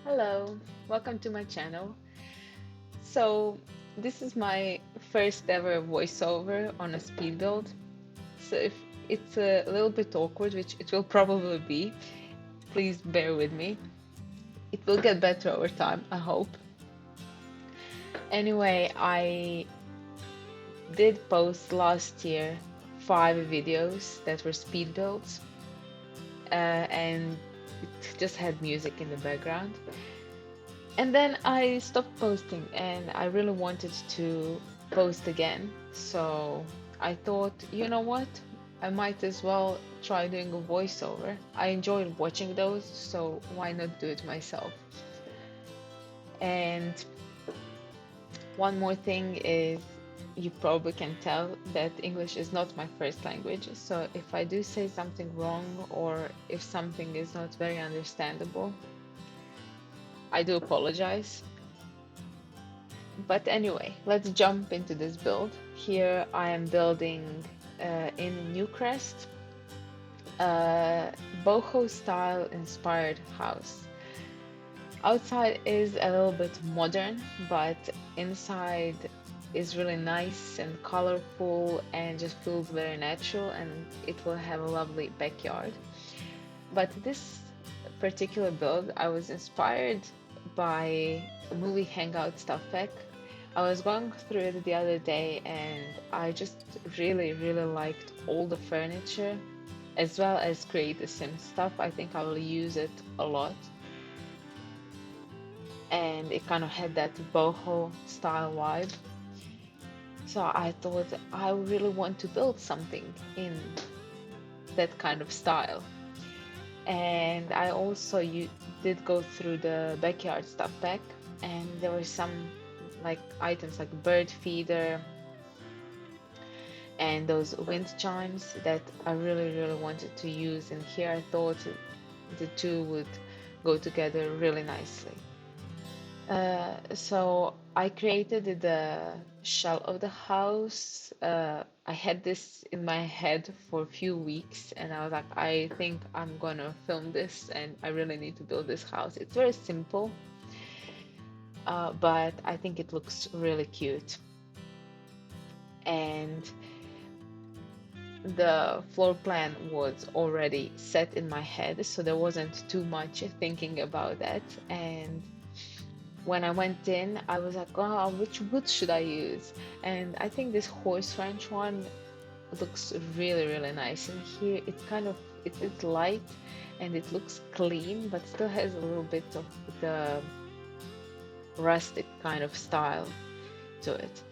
Hello, welcome to my channel. So, this is my first ever voiceover on a speed build. So, if it's a little bit awkward, which it will probably be, please bear with me. It will get better over time, I hope. Anyway, I did post last year 5 videos that were speed builds, and it just had music in the background. And then I stopped posting and I really wanted to post again. So I thought, you know what? I might as well try doing a voiceover. I enjoyed watching those, so why not do it myself? And one more thing is you probably can tell that English is not my first language. So if I do say something wrong or if something is not very understandable, I do apologize. But anyway, let's jump into this build. Here I am building in Newcrest, a boho style inspired house. Outside is a little bit modern, but inside is really nice and colorful and just feels very natural, and it will have a lovely backyard. But this particular build, I was inspired by a movie Hangout stuff pack. I was going through it the other day and I just really liked all the furniture as well as Create the Sim stuff. I think I will use it a lot. And it kind of had that boho style vibe. So I thought I really want to build something in that kind of style. And I also did go through the backyard stuff pack, and there were some like items like bird feeder and those wind chimes that I really wanted to use. And here I thought the two would go together really nicely. So I created the shell of the house. I had this in my head for a few weeks, and I was like, I think I'm gonna film this, and I really need to build this house. It's very simple, but I think it looks really cute. And the floor plan was already set in my head, so there wasn't too much thinking about that. And when I went in, I was like, oh, which wood should I use? And I think this horse ranch one looks really nice. And here it's light and it looks clean, but still has a little bit of the rustic kind of style to it.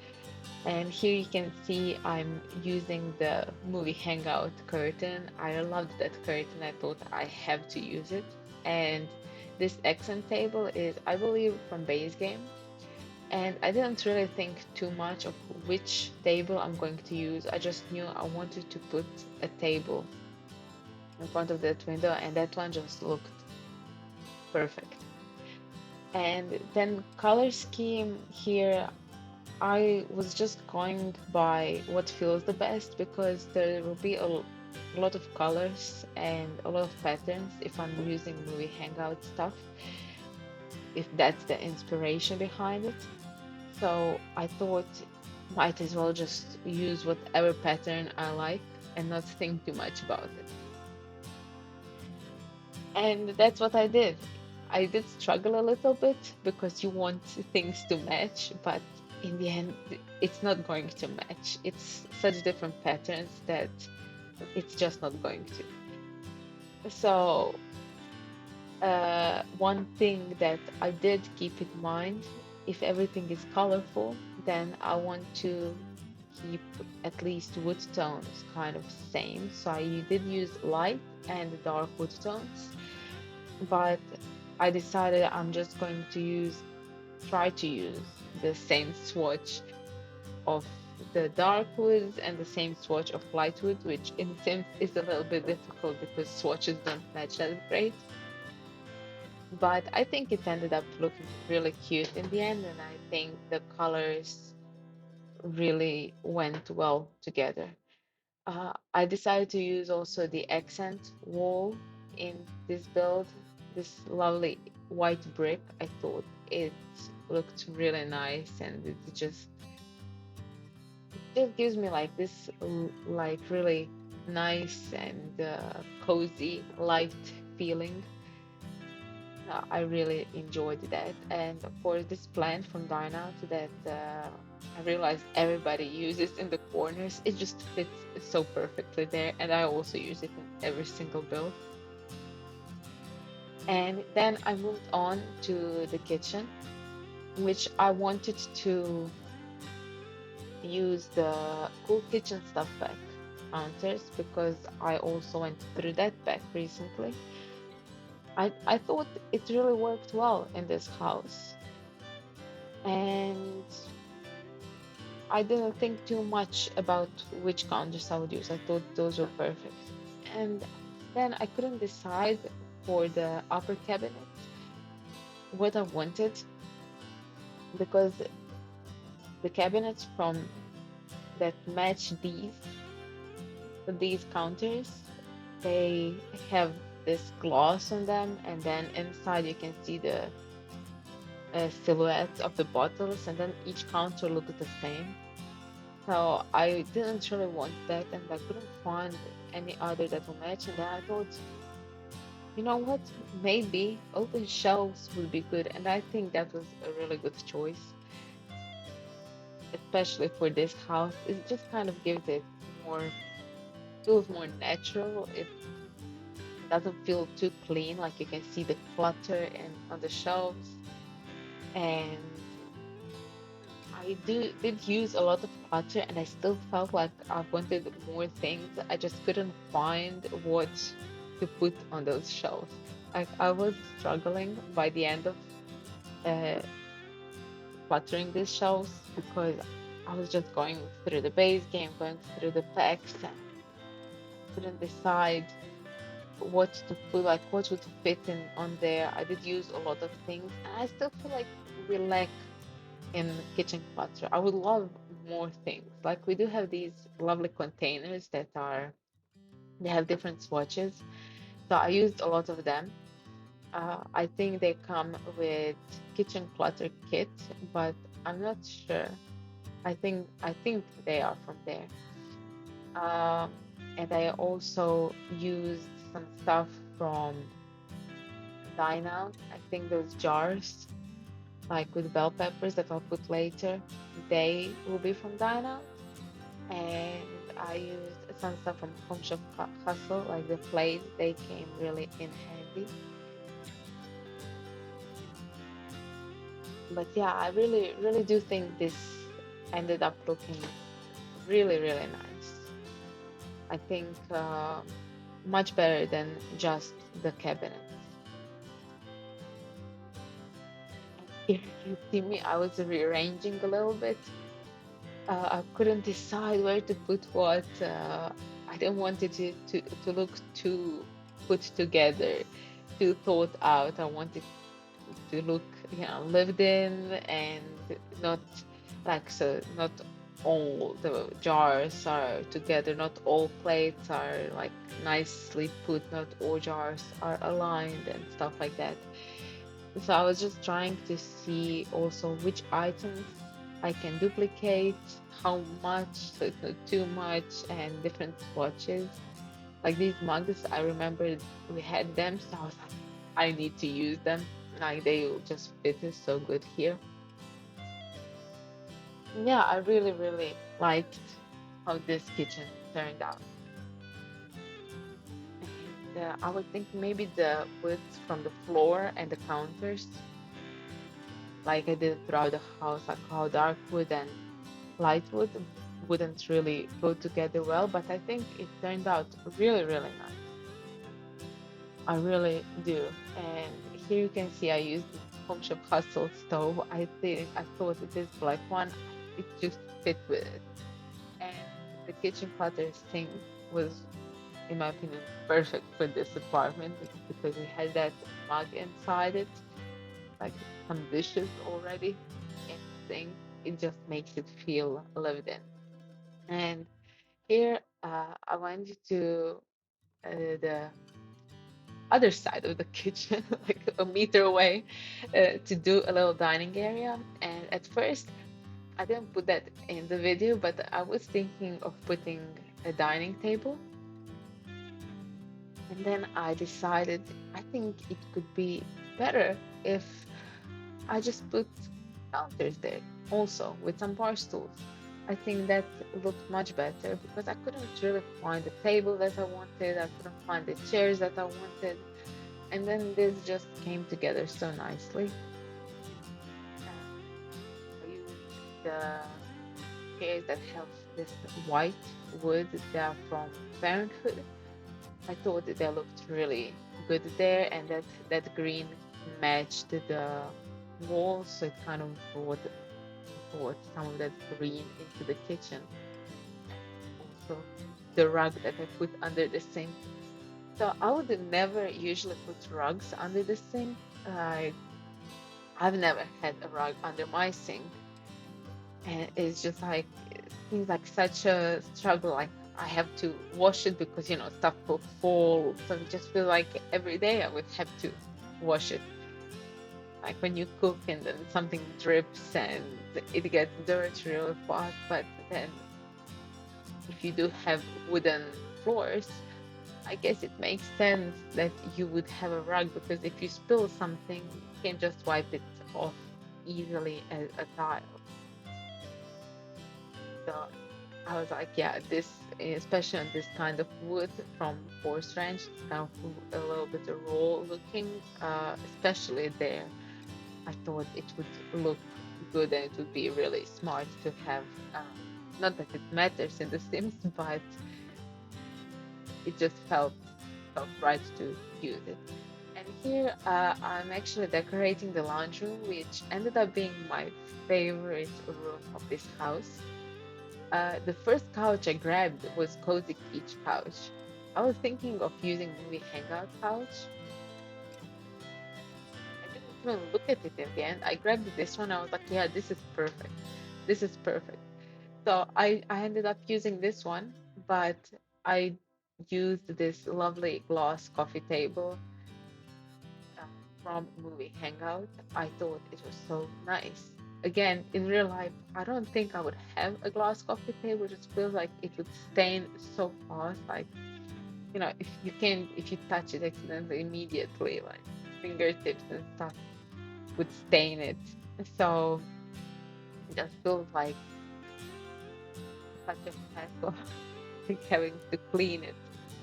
And here you can see I'm using the movie Hangout curtain. I loved that curtain. I thought I have to use it. And this accent table is, I believe, from base game. And I didn't really think too much of which table I'm going to use. I just knew I wanted to put a table in front of that window, and that one just looked perfect. And then color scheme here, I was just going by what feels the best because there will be a lot of colors and a lot of patterns if I'm using movie hangout stuff, if that's the inspiration behind it. So I thought might as well just use whatever pattern I like and not think too much about it. And that's what I did. I did struggle a little bit because you want things to match, but in the end, it's not going to match. It's such different patterns that it's just not going to. So, one thing that I did keep in mind, if everything is colorful, then I want to keep at least wood tones kind of same. So I did use light and dark wood tones, but I decided I'm just going to try to use the same swatch of the dark woods and the same swatch of light wood, which in a sense is a little bit difficult because swatches don't match that great. But I think it ended up looking really cute in the end, and I think the colors really went well together. I decided to use also the accent wall in this build, this lovely white brick. I thought it looked really nice, and it just gives me like this like really nice and cozy, light feeling. I really enjoyed that. And for this plant from Dine Out that I realized everybody uses in the corners, it just fits so perfectly there. And I also use it in every single build. And then I moved on to the kitchen, which I wanted to use the Cool Kitchen Stuff Pack counters because I also went through that pack recently. I thought it really worked well in this house. And I didn't think too much about which counters I would use. I thought those were perfect. And then I couldn't decide for the upper cabinet what I wanted because the cabinets from that match these counters, they have this gloss on them, and then inside you can see the silhouettes of the bottles, and then each counter looks the same. So I didn't really want that, and I couldn't find any other that will match. And then I thought, you know what? Maybe open shelves would be good, and I think that was a really good choice, especially for this house. It just kind of gives it more, feels more natural. It doesn't feel too clean, like you can see the clutter and on the shelves. And I did use a lot of clutter, and I still felt like I wanted more things. I just couldn't find what to put on those shelves. Like I was struggling by the end of uh, cluttering these shelves because I was just going through the base game, going through the packs, and couldn't decide what to put, like what would fit in on there. I did use a lot of things, and I still feel like we lack in kitchen clutter. I would love more things. Like we do have these lovely containers that are they have different swatches. So I used a lot of them. I think they come with kitchen clutter kit, but I'm not sure. I think they are from there. Um, and I also used some stuff from Dine Out. I think those jars, like with bell peppers that I'll put later, they will be from Dine Out. And I used some stuff from Home Shop Hustle, like the plates. They came really in handy. But yeah, I really, really do think this ended up looking really, really nice. I think much better than just the cabinets. And here you see me, I was rearranging a little bit. I couldn't decide where to put what. I didn't want it to look too put together, too thought out. I wanted to look, lived in and not like so, not all the jars are together, not all plates are like nicely put, not all jars are aligned and stuff like that. So I was just trying to see also which items I can duplicate, how much, so it's not too much, and different swatches. Like these mugs, I remember we had them, so I was like, I need to use them. Like they will just fit us so good here. Yeah, I really, really liked how this kitchen turned out. And I would think maybe the woods from the floor and the counters, like I did throughout the house, like how dark wood and light wood wouldn't really go together well, but I think it turned out really, really nice. I really do. And here you can see I used the Home Shop Hustle stove. I thought that this black one, it just fit with it. And the kitchen clutter sink was, in my opinion, perfect for this apartment because we had that mug inside it, like some dishes already in the sink. It just makes it feel lived in. And here I went to the other side of the kitchen, like a meter away, to do a little dining area. And at first, I didn't put that in the video, but I was thinking of putting a dining table. And then I decided I think it could be better if I just put counters there also with some bar stools. I think that looked much better because I couldn't really find the table that I wanted. I couldn't find the chairs that I wanted. And then this just came together so nicely. I used the chairs that have this white wood. They are from Parenthood. I thought that they looked really good there, and that green matched the walls, so it kind of brought some of that green into the kitchen. Also, the rug that I put under the sink. So I would never usually put rugs under the sink. I I've never had a rug under my sink, and it's just like it seems like such a struggle. Like I have to wash it because stuff will fall. So I just feel like every day I would have to wash it. Like when you cook and then something drips and it gets dirty real fast. But then if you do have wooden floors, I guess it makes sense that you would have a rug because if you spill something, you can just wipe it off easily as a tile. So I was like, yeah, this, especially on this kind of wood from horse ranch, it's kind of a little bit raw looking, especially there. I thought it would look good and it would be really smart to have. Not that it matters in The Sims, but it just felt right to use it. And here I'm actually decorating the lounge room, which ended up being my favorite room of this house. The first couch I grabbed was Cozy Beach couch. I was thinking of using movie hangout couch. I didn't even look at it in the end. I grabbed this one. I was like, yeah, this is perfect. This is perfect. So I ended up using this one, but I used this lovely glass coffee table uh, from movie hangout. I thought it was so nice. Again, in real life, I don't think I would have a glass coffee table. It just feels like it would stain so fast. Like, if you touch it accidentally immediately, like fingertips and stuff would stain it. So it just feels like such a hassle, like having to clean it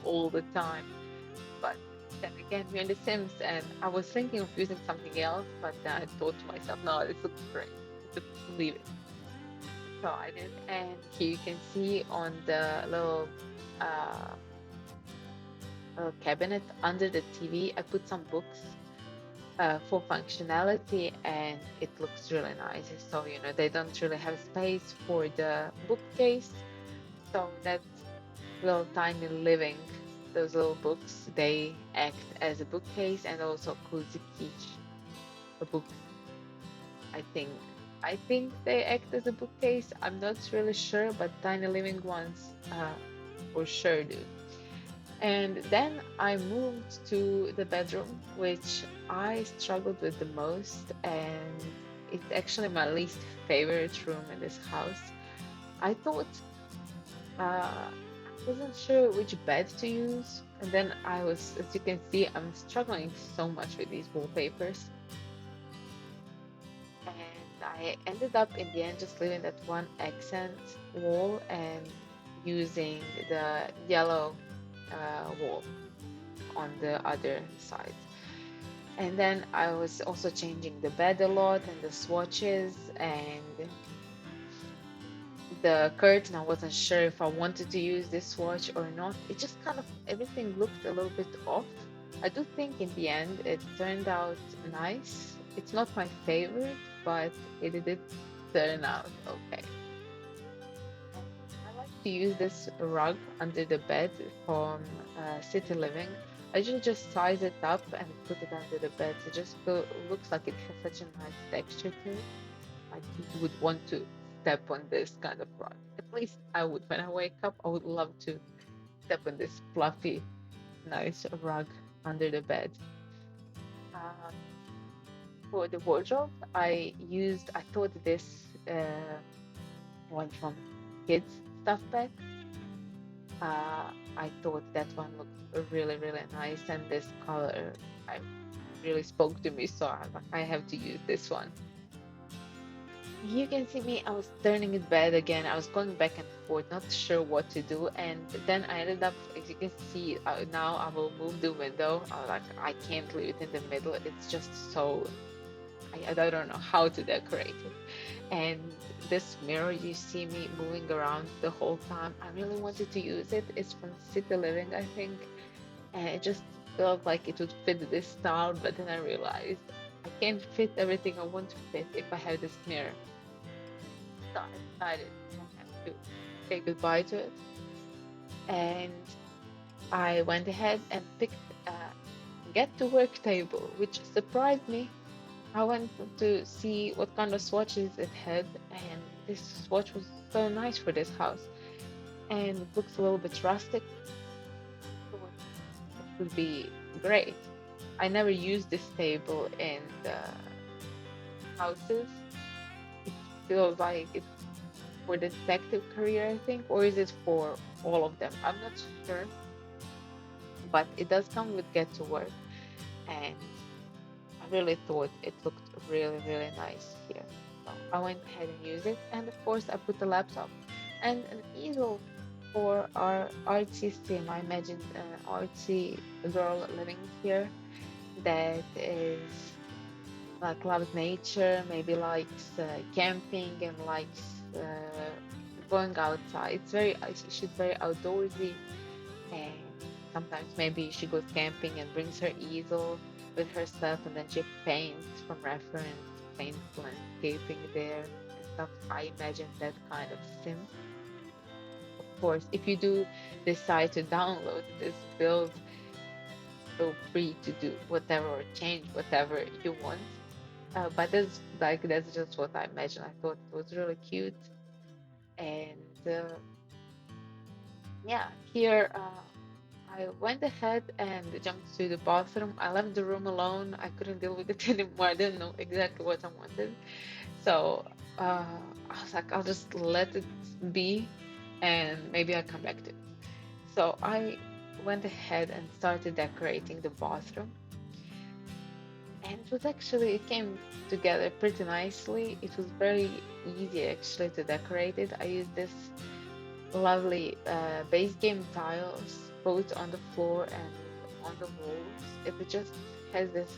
all the time. But then again, we're in The Sims, and I was thinking of using something else, but then I thought to myself, no, this looks great. Just leave it. So I did, and here you can see on the uh, little cabinet under the TV, I put some books for functionality, and it looks really nice. So they don't really have space for the bookcase, so that little tiny living, those little books, they act as a bookcase and also cozy peach. A book, I think. I think they act as a bookcase. I'm not really sure, but tiny living ones for sure do. And then I moved to the bedroom, which I struggled with the most, and it's actually my least favorite room in this house. I thought I wasn't sure which bed to use, and then as you can see, I'm struggling so much with these wallpapers, and I ended up in the end just leaving that one accent wall and using the yellow wall on the other side. And then I was also changing the bed a lot and the swatches and the curtain. I wasn't sure if I wanted to use this swatch or not. It just kind of everything looked a little bit off. I do think in the end it turned out nice. It's not my favorite, but it did turn out okay. I like to use this rug under the bed from City Living. I usually just size it up and put it under the bed. It just looks like it has such a nice texture to it. Like you would want to step on this kind of rug. At least I would. When I wake up, I would love to step on this fluffy, nice rug. under the bed. Um, for the wardrobe, I thought this one from kids stuff bag. I thought that one looked really, really nice, and this color I really spoke to me, so I have to use this one. You can see me, I was turning it bad again. I was going back and forth, not sure what to do. And then I ended up, as you can see, now I will move the window. I can't leave it in the middle. It's just so, I don't know how to decorate it. And this mirror you see me moving around the whole time, I really wanted to use it. It's from City Living, I think. And it just felt like it would fit this style, but then I realized I can't fit everything I want to fit if I have this mirror. So I decided I have to say goodbye to it. And I went ahead and picked a get to work table, which surprised me. I went to see what kind of swatches it had, and this swatch was so nice for this house. And it looks a little bit rustic, so it would be great. I never used this table in the houses. It feels like it's for the detective career, I think, or is it for all of them? I'm not sure, but it does come with Get to Work, and I really thought it looked really, really nice here. So I went ahead and used it, and of course, I put the laptop and an easel for our artsy sim. I imagined an artsy girl living here that is like loves nature, maybe likes camping and likes going outside. She's very outdoorsy, and sometimes maybe she goes camping and brings her easel with herself, and then she paints from reference, paints landscaping there and stuff. I imagine that kind of sim. Of course, if you do decide to download this build, feel free to do whatever or change whatever you want. But that's just what I imagine. I thought it was really cute, and yeah, here I went ahead and jumped to the bathroom. I left the room alone. I couldn't deal with it anymore. I didn't know exactly what I wanted, so uh, I was like, I'll just let it be, and maybe I'll come back to it. So I went ahead and started decorating the bathroom. And it came together pretty nicely. It was very easy actually to decorate it. I used this lovely base game tiles both on the floor and on the walls. It just has this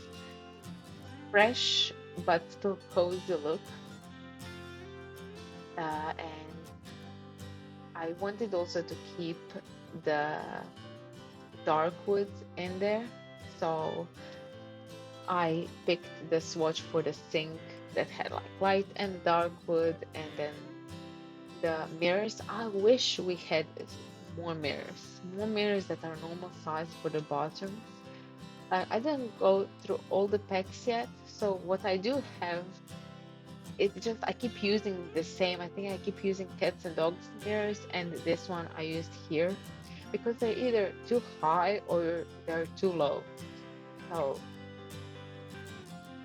fresh but still cozy look. And I wanted also to keep the dark woods in there. So I picked the swatch for the sink that had like light and dark wood, and then the mirrors. I wish we had more mirrors that are normal size for the bathrooms. I didn't go through all the packs yet, so what I do have, I keep using the same. I think I keep using cats and dogs mirrors, and this one I used here because they're either too high or they're too low. So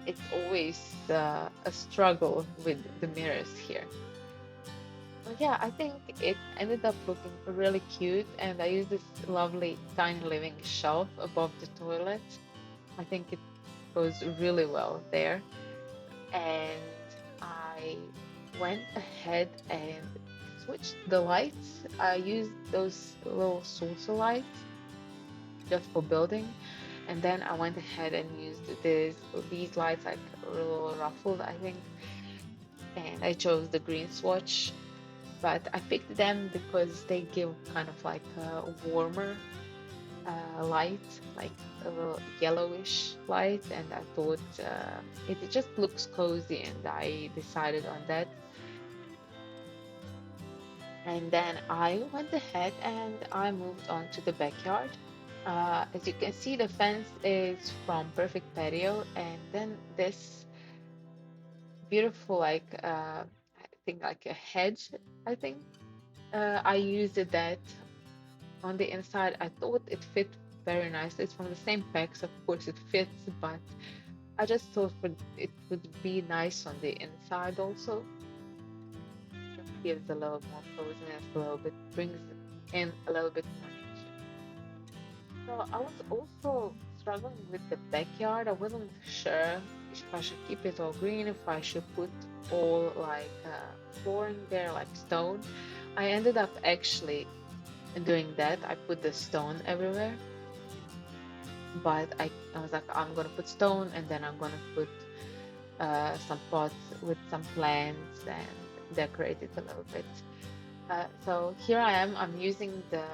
it's always a struggle with the mirrors here. But yeah, I think it ended up looking really cute, and I used this lovely tiny living shelf above the toilet. I think it goes really well there. And I went ahead and switched the lights. I used those little saucer lights just for building. And then I went ahead and used these lights like a little ruffled, I think. And I chose the green swatch, but I picked them because they give kind of like a warmer light, like a little yellowish light, and I thought it just looks cozy, and I decided on that. And then I went ahead and I moved on to the backyard. As you can see, the fence is from Perfect Patio, and then this beautiful, I think like a hedge, I think. I used that on the inside. I thought it fit very nice. It's from the same pack, so of course it fits, but I just thought it would be nice on the inside also. Just gives a little more coziness, a little bit, brings in a little bit more nature. So I was also struggling with the backyard. I wasn't sure if I should keep it all green, if I should put all like flooring there, like stone. I ended up actually doing that. I put the stone everywhere, but I was like, I'm gonna put stone and then I'm gonna put some pots with some plants and decorate it a little bit. So here I am. I'm using the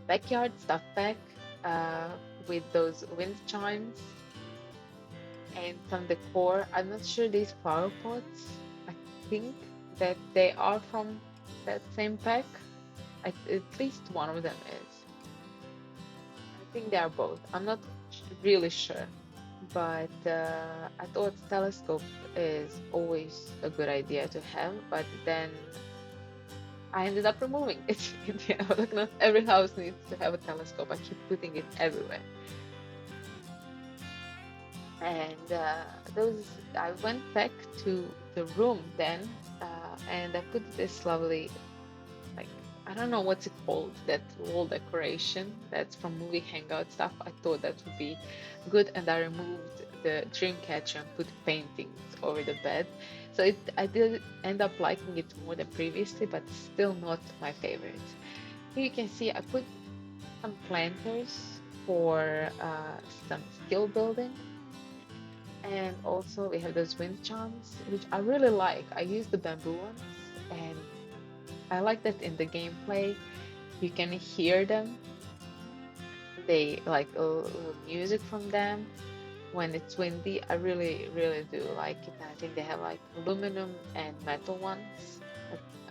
backyard stuff pack uh, with those wind chimes and some decor. I'm not sure these flower pots. I think that they are from that same pack. At least one of them is. I think they are both. I'm not really sure, but I thought telescope is always a good idea to have. But then I ended up removing it. Yeah, like not every house needs to have a telescope. I keep putting it everywhere. And those, I went back to the room then, and I put this lovely, like, I don't know what's it called, that wall decoration that's from movie hangout stuff. I thought that would be good, and I removed the dream catcher and put paintings over the bed. So I did end up liking it more than previously, but still not my favorite. Here you can see I put some planters for some skill building. And also we have those wind chimes, which I really like. I use the bamboo ones, and I like that in the gameplay you can hear them. They like a little music from them when it's windy. I really, really do like it. I think they have like aluminum and metal ones.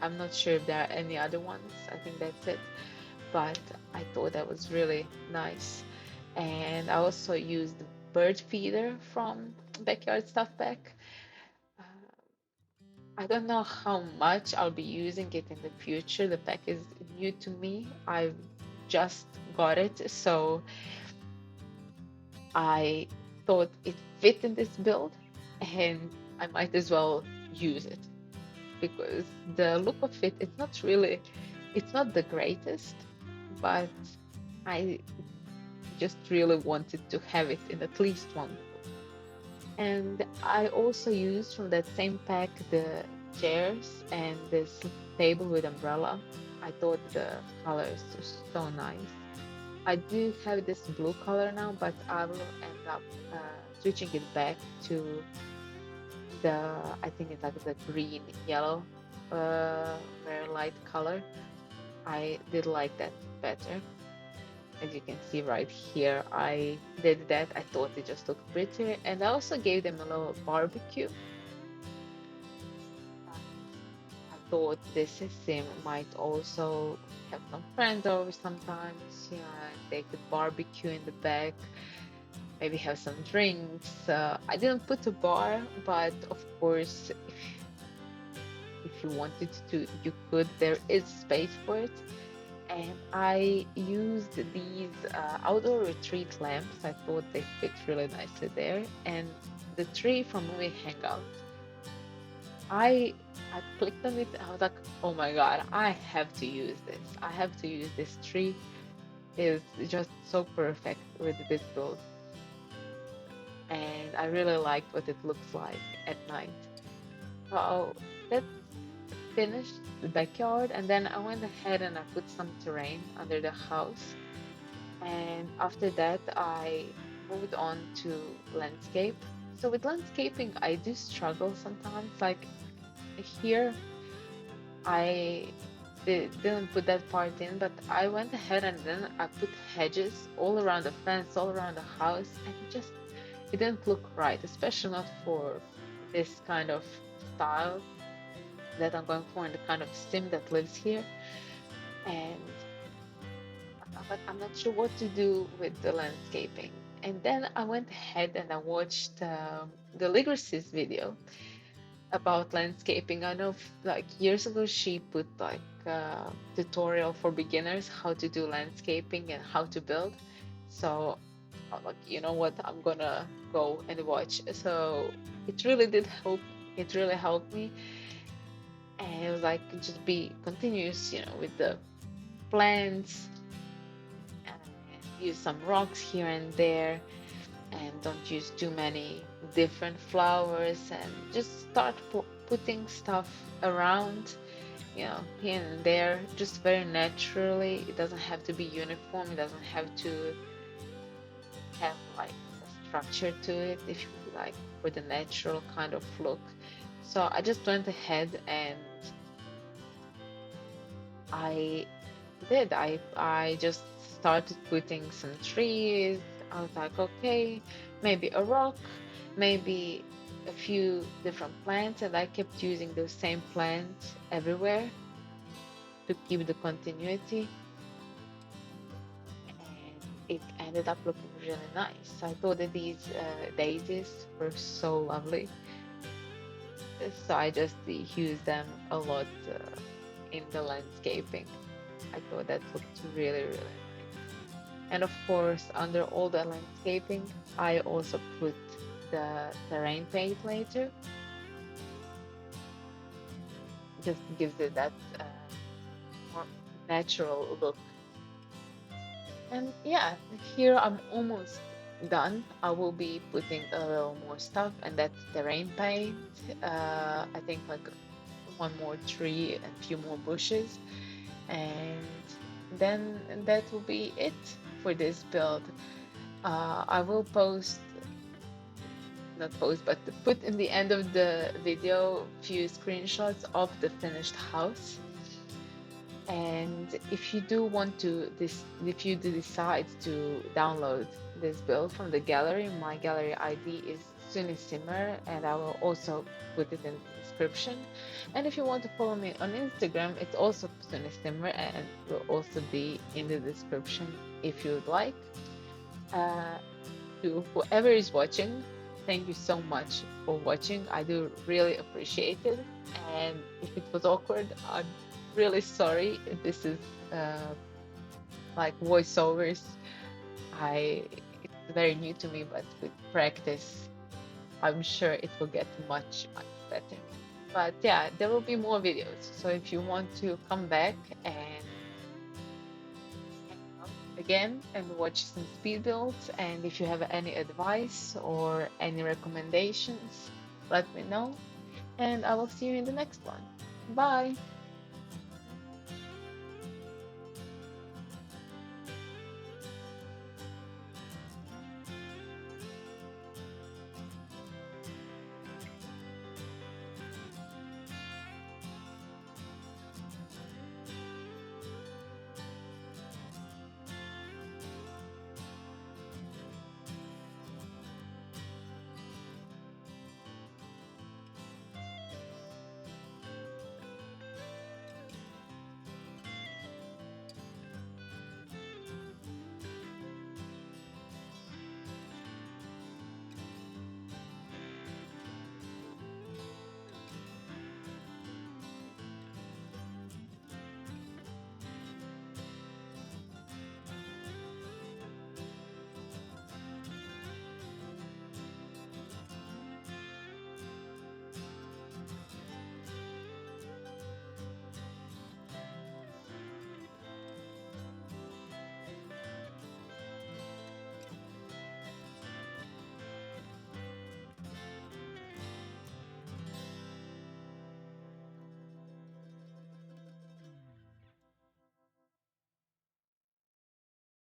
I'm not sure if there are any other ones. I think that's it. But I thought that was really nice. And I also used the bird feeder from Backyard Stuff Pack. Uh, I don't know how much I'll be using it in the future. The pack is new to me. I've just got it, so I thought it fit in this build and I might as well use it because the look of it, it's not the greatest, but I just really wanted to have it in at least one. And I also used from that same pack the chairs and this table with umbrella. I thought the colors are so nice. I do have this blue color now, but I will end up switching it back to the, I think it's like the green yellow, very light color. I did like that better. As you can see right here, I did that. I thought it just looked prettier, and I also gave them a little barbecue. I thought this sim might also have some friends over sometimes. Yeah, they could barbecue in the back, maybe have some drinks. I didn't put a bar, but of course, if you wanted to, you could. There is space for it. And I used these outdoor retreat lamps. I thought they fit really nicely there. And the tree from Movie Hangout. I clicked on it. I was like, oh my god, I have to use this. I have to use this tree. Is just so perfect with this build. And I really liked what it looks like at night. So that's finished the backyard, and then I went ahead and I put some terrain under the house. And after that, I moved on to landscape. So with landscaping, I do struggle sometimes. Like here, I didn't put that part in, but I went ahead and then I put hedges all around the fence, all around the house, and it didn't look right, especially not for this kind of style that I'm going for and the kind of sim that lives here. And but I'm not sure what to do with the landscaping. And then I went ahead and I watched the Ligris's video. about landscaping. I know like years ago she put like tutorial for beginners how to do landscaping and how to build. So I'm like, you know what, I'm gonna go and watch. So it really did help. It really helped me. And it was like just be continuous, with the plants and use some rocks here and there and don't use too many different flowers and just start putting stuff around, here and there, just very naturally. It doesn't have to be uniform. It doesn't have to have like a structure to it if you like for the natural kind of look. So I just went ahead and I I just started putting some trees. I was like, okay, maybe a rock, maybe a few different plants, and I kept using those same plants everywhere to keep the continuity, and it ended up looking really nice. I thought that these daisies were so lovely, so I just used them a lot in the landscaping. I thought that looked really, really nice. And of course, under all the landscaping, I also put the terrain paint later. Just gives it that more natural look. And yeah, here I'm almost done. I will be putting a little more stuff and that terrain paint. I think like one more tree and a few more bushes. And then that will be it for this build. I will post, not post, but put in the end of the video a few screenshots of the finished house. And if you do want to this, if you do decide to download this build from the gallery, my gallery ID is SuniSimmer, and I will also put it in the description. And if you want to follow me on Instagram, it's also SuniSimmer and will also be in the description if you would like. Uh, to whoever is watching, thank you so much for watching. I do really appreciate it. And if it was awkward, I'm really sorry. This is uh, like voiceovers. I It's very new to me, but with practice, I'm sure it will get much, much better. But yeah, there will be more videos. So if you want to come back and again and watch some speed builds, and if you have any advice or any recommendations, let me know, and I will see you in the next one. Bye.